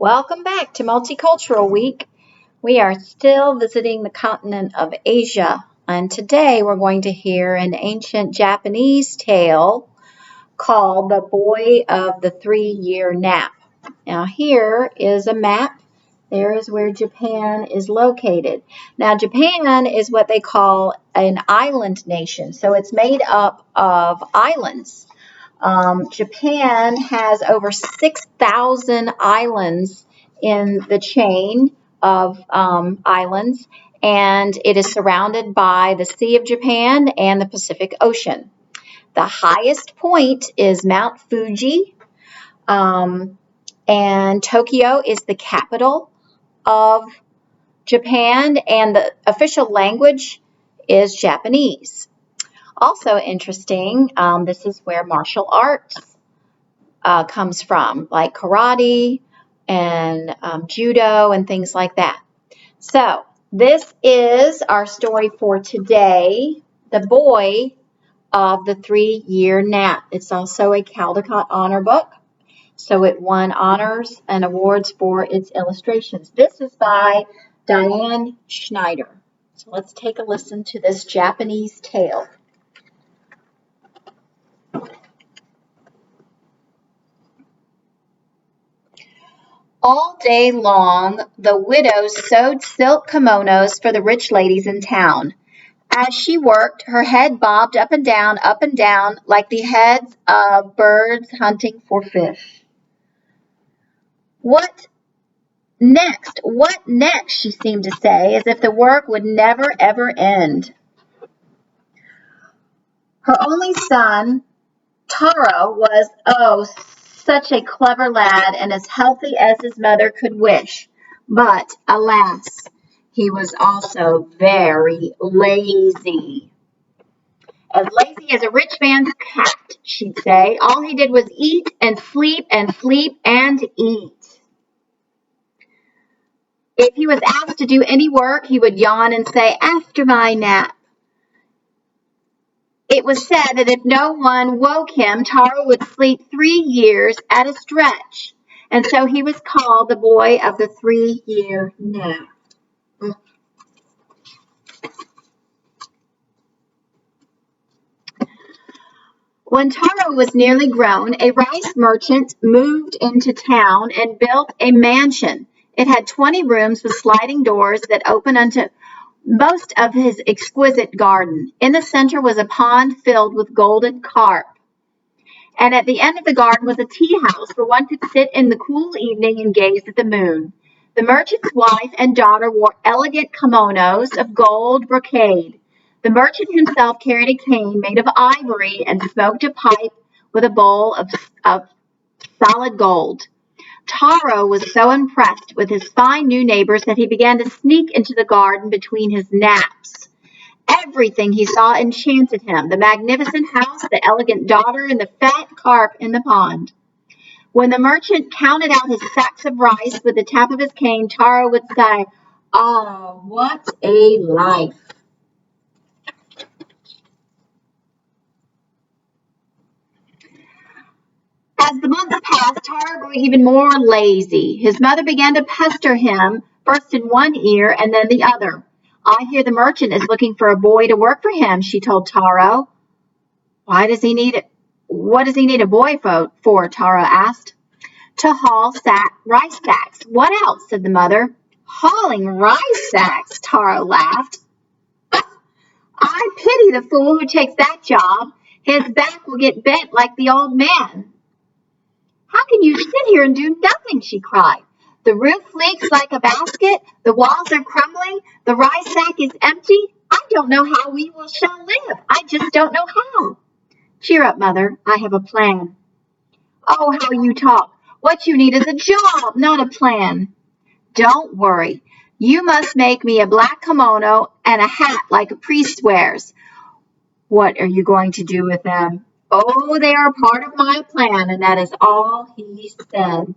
Welcome back to Multicultural Week. We are still visiting the continent of Asia, and today we're going to hear an ancient Japanese tale called The Boy of the 3-Year Nap. Now, here is a map. There is where Japan is located. Now, Japan is what they call an island nation, so it's made up of islands. Japan has over 6,000 islands in the chain of islands, and it is surrounded by the Sea of Japan and the Pacific Ocean. The highest point is Mount Fuji, and Tokyo is the capital of Japan, and the official language is Japanese. Also interesting, this is where martial arts comes from, like karate and judo and things like that. So this is our story for today, The Boy of the 3-Year Nap. It's also a Caldecott Honor book, so it won honors and awards for its illustrations. This is by Dianna Snyder. So let's take a listen to this Japanese tale. All day long, the widow sewed silk kimonos for the rich ladies in town. As she worked, her head bobbed up and down, like the heads of birds hunting for fish. What next? What next? She seemed to say, as if the work would never, ever end. Her only son, Taro, was, such a clever lad and as healthy as his mother could wish. But, alas, he was also very lazy. As lazy as a rich man's cat, she'd say. All he did was eat and sleep and sleep and eat. If he was asked to do any work, he would yawn and say, "After my nap." It was said that if no one woke him, Taro would sleep 3 years at a stretch. And so he was called the boy of the 3-year nap. When Taro was nearly grown, a rice merchant moved into town and built a mansion. It had 20 rooms with sliding doors that opened onto most of his exquisite garden. In the center was a pond filled with golden carp. And at the end of the garden was a tea house where one could sit in the cool evening and gaze at the moon. The merchant's wife and daughter wore elegant kimonos of gold brocade. The merchant himself carried a cane made of ivory and smoked a pipe with a bowl of solid gold. Taro was so impressed with his fine new neighbors that he began to sneak into the garden between his naps. Everything he saw enchanted him, the magnificent house, the elegant daughter, and the fat carp in the pond. When the merchant counted out his sacks of rice with the tap of his cane, Taro would say, "Oh, what a life!" As the months passed, Taro grew even more lazy. His mother began to pester him, first in one ear and then the other. "I hear the merchant is looking for a boy to work for him," she told Taro. What does he need a boy for? Taro asked. "To haul rice sacks." "What else?" said the mother. "Hauling rice sacks," Taro laughed. "I pity the fool who takes that job. His back will get bent like the old man." "How can you sit here and do nothing?" she cried. "The roof leaks like a basket. The walls are crumbling. The rice sack is empty. I don't know how we shall live. I just don't know how." "Cheer up, mother. I have a plan." "Oh, how you talk. What you need is a job, not a plan." "Don't worry. You must make me a black kimono and a hat like a priest wears." "What are you going to do with them?" "Oh, they are part of my plan," and that is all he said.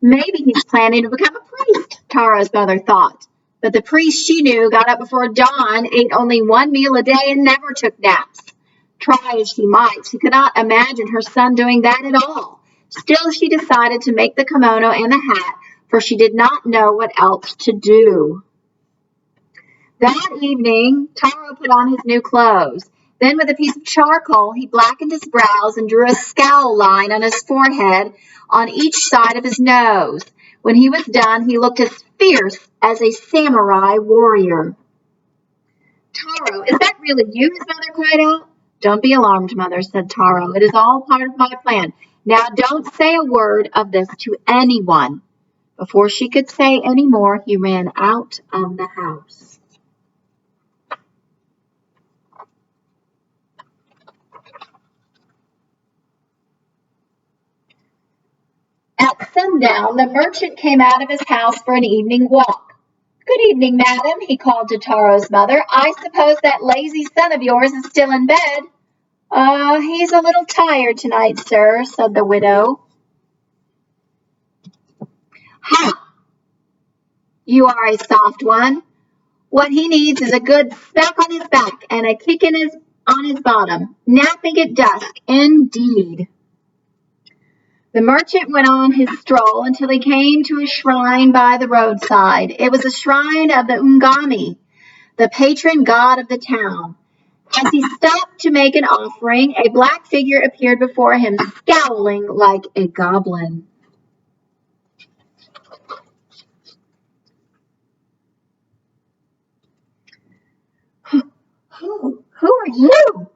Maybe he's planning to become a priest, Taro's mother thought. But the priest she knew got up before dawn, ate only one meal a day, and never took naps. Try as she might, she could not imagine her son doing that at all. Still, she decided to make the kimono and the hat, for she did not know what else to do. That evening, Taro put on his new clothes. Then, with a piece of charcoal, he blackened his brows and drew a scowl line on his forehead on each side of his nose. When he was done, he looked as fierce as a samurai warrior. Taro, is that really you? His mother cried out. Don't be alarmed, mother, said Taro. It is all part of my plan. Now don't say a word of this to anyone. Before she could say any more, he ran out of the house. At sundown, the merchant came out of his house for an evening walk. Good evening, madam, he called to Taro's mother. I suppose that lazy son of yours is still in bed. He's a little tired tonight, sir, said the widow. Ha! You are a soft one. What he needs is a good smack on his back and a kick on his bottom. Napping at dusk, indeed. The merchant went on his stroll until he came to a shrine by the roadside. It was a shrine of the Ungami, the patron god of the town. As he stopped to make an offering, a black figure appeared before him, scowling like a goblin. Who are you?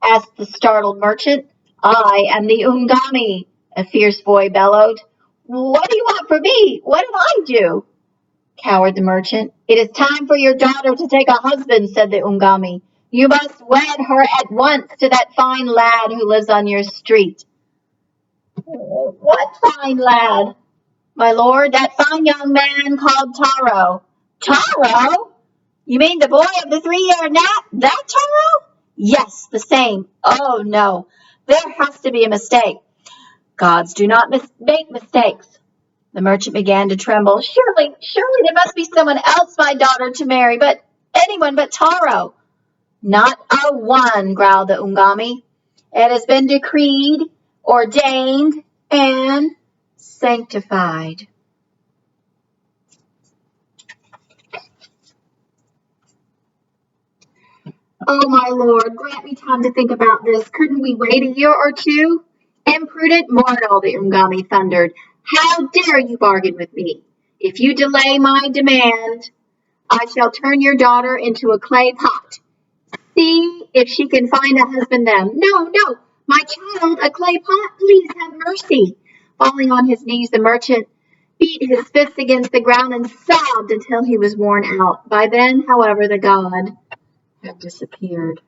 Asked the startled merchant. I am the Ungami, a fierce boy bellowed. What do you want from me? What did I do? Cowered the merchant. It is time for your daughter to take a husband, said the Ungami. You must wed her at once to that fine lad who lives on your street. What fine lad? My lord, that fine young man called Taro. Taro? You mean the boy of the 3-year nap? That Taro? Yes, the same. Oh, no. There has to be a mistake. Gods do not make mistakes. The merchant began to tremble. Surely there must be someone else my daughter to marry, but anyone but Taro. Not a one, growled the Ungami. It has been decreed, ordained, and sanctified. Oh, my lord, grant me time to think about this. Couldn't we wait a year or two? Imprudent mortal, the Ungami thundered. How dare you bargain with me? If you delay my demand, I shall turn your daughter into a clay pot. See if she can find a husband then. No, my child, a clay pot, please have mercy. Falling on his knees, the merchant beat his fists against the ground and sobbed until he was worn out. By then, however, the god had disappeared.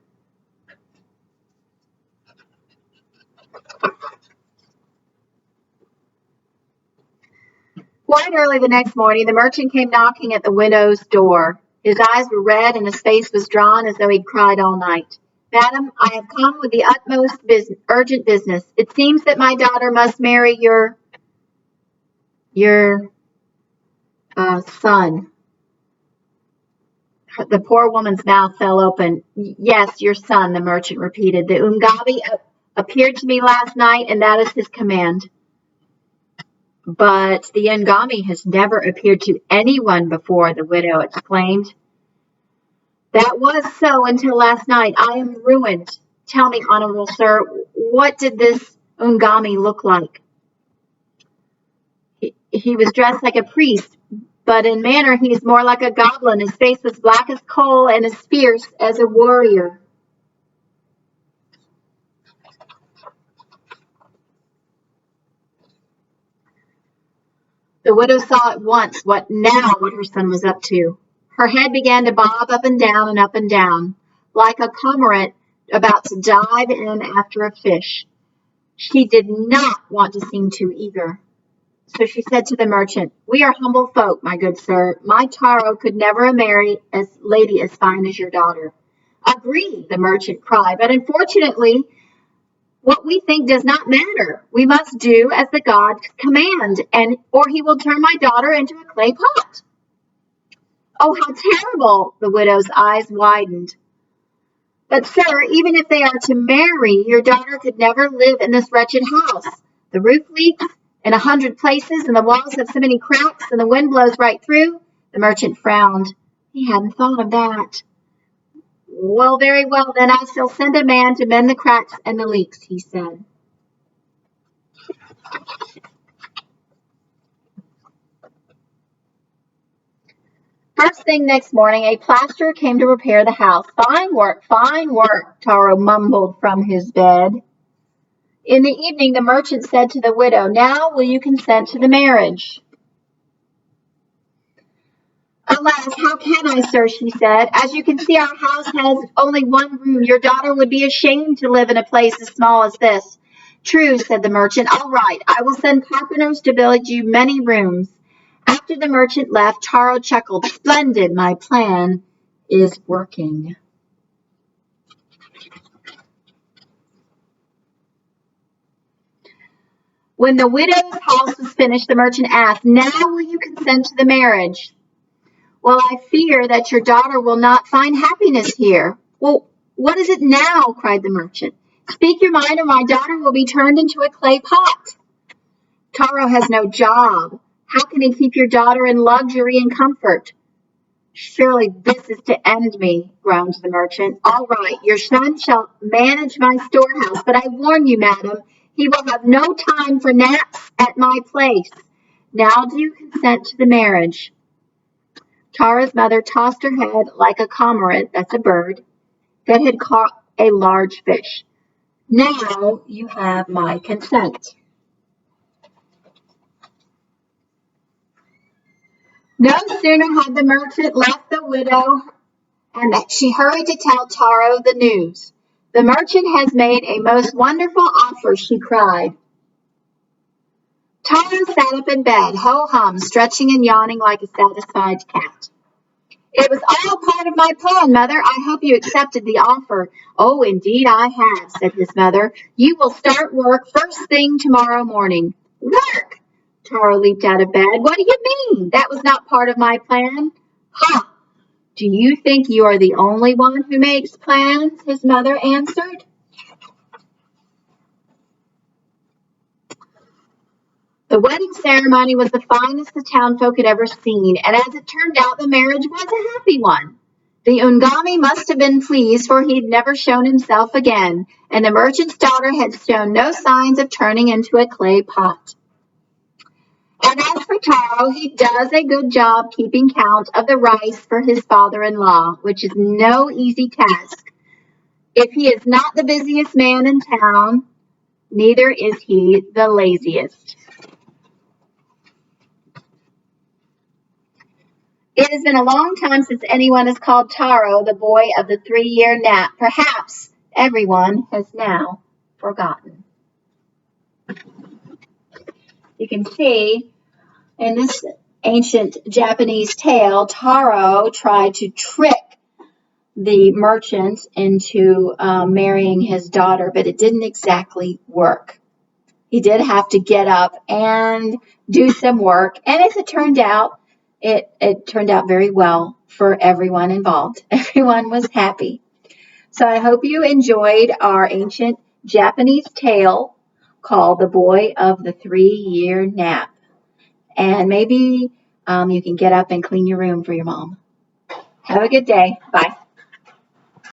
Quite early the next morning, the merchant came knocking at the widow's door. His eyes were red and his face was drawn as though he'd cried all night. Madam, I have come with the utmost urgent business. It seems that my daughter must marry your son. The poor woman's mouth fell open. Yes, your son, the merchant repeated. The Ungami appeared to me last night, and that is his command. But the Ungami has never appeared to anyone before, the widow exclaimed. That was so until last night. I am ruined. Tell me, honorable sir, what did this Ungami look like? He was dressed like a priest, but in manner he is more like a goblin. His face was black as coal and as fierce as a warrior. The widow saw at once what her son was up to. Her head began to bob up and down, like a cormorant about to dive in after a fish. She did not want to seem too eager. So she said to the merchant, We are humble folk, my good sir. My Taro could never marry a lady as fine as your daughter. Agreed, the merchant cried, but unfortunately, what we think does not matter. We must do as the gods command, or he will turn my daughter into a clay pot. Oh, how terrible! The widow's eyes widened. But, sir, even if they are to marry, your daughter could never live in this wretched house. The roof leaks in 100 places, and the walls have so many cracks, and the wind blows right through. The merchant frowned. He hadn't thought of that. Well, very well, then I shall send a man to mend the cracks and the leaks, he said. First thing next morning, a plasterer came to repair the house. Fine work, Taro mumbled from his bed. In the evening, the merchant said to the widow, now will you consent to the marriage? Alas, how can I, sir, she said. As you can see, our house has only one room. Your daughter would be ashamed to live in a place as small as this. True, said the merchant. All right, I will send carpenters to build you many rooms. After the merchant left, Taro chuckled. Splendid, my plan is working. When the widow's house was finished, the merchant asked, now will you consent to the marriage? Well, I fear that your daughter will not find happiness here. Well, what is it now? Cried the merchant. Speak your mind, or my daughter will be turned into a clay pot. Taro has no job. How can he keep your daughter in luxury and comfort? Surely this is to end me, groaned the merchant. All right, your son shall manage my storehouse, but I warn you, madam, he will have no time for naps at my place. Now do you consent to the marriage? Tara's mother tossed her head like a cormorant, that's a bird, that had caught a large fish. Now you have my consent. No sooner had the merchant left the widow and that she hurried to tell Taro the news. The merchant has made a most wonderful offer, she cried. Taro sat up in bed, ho-hum, stretching and yawning like a satisfied cat. It was all part of my plan, Mother. I hope you accepted the offer. Oh, indeed I have, said his mother. You will start work first thing tomorrow morning. Work! Taro leaped out of bed. What do you mean? That was not part of my plan. Ha! Do you think you are the only one who makes plans? His mother answered. The wedding ceremony was the finest the townfolk had ever seen, and as it turned out, the marriage was a happy one. The Ungami must have been pleased, for he had never shown himself again, and the merchant's daughter had shown no signs of turning into a clay pot. And as for Taro, he does a good job keeping count of the rice for his father-in-law, which is no easy task. If he is not the busiest man in town, neither is he the laziest. It has been a long time since anyone has called Taro the boy of the 3-year nap. Perhaps everyone has now forgotten. You can see in this ancient Japanese tale, Taro tried to trick the merchant into marrying his daughter, but it didn't exactly work. He did have to get up and do some work, and as it turned out, it turned out very well for everyone involved. Everyone was happy. So I hope you enjoyed our ancient Japanese tale called The Boy of the 3-Year Nap. And maybe you can get up and clean your room for your mom. Have a good day. Bye.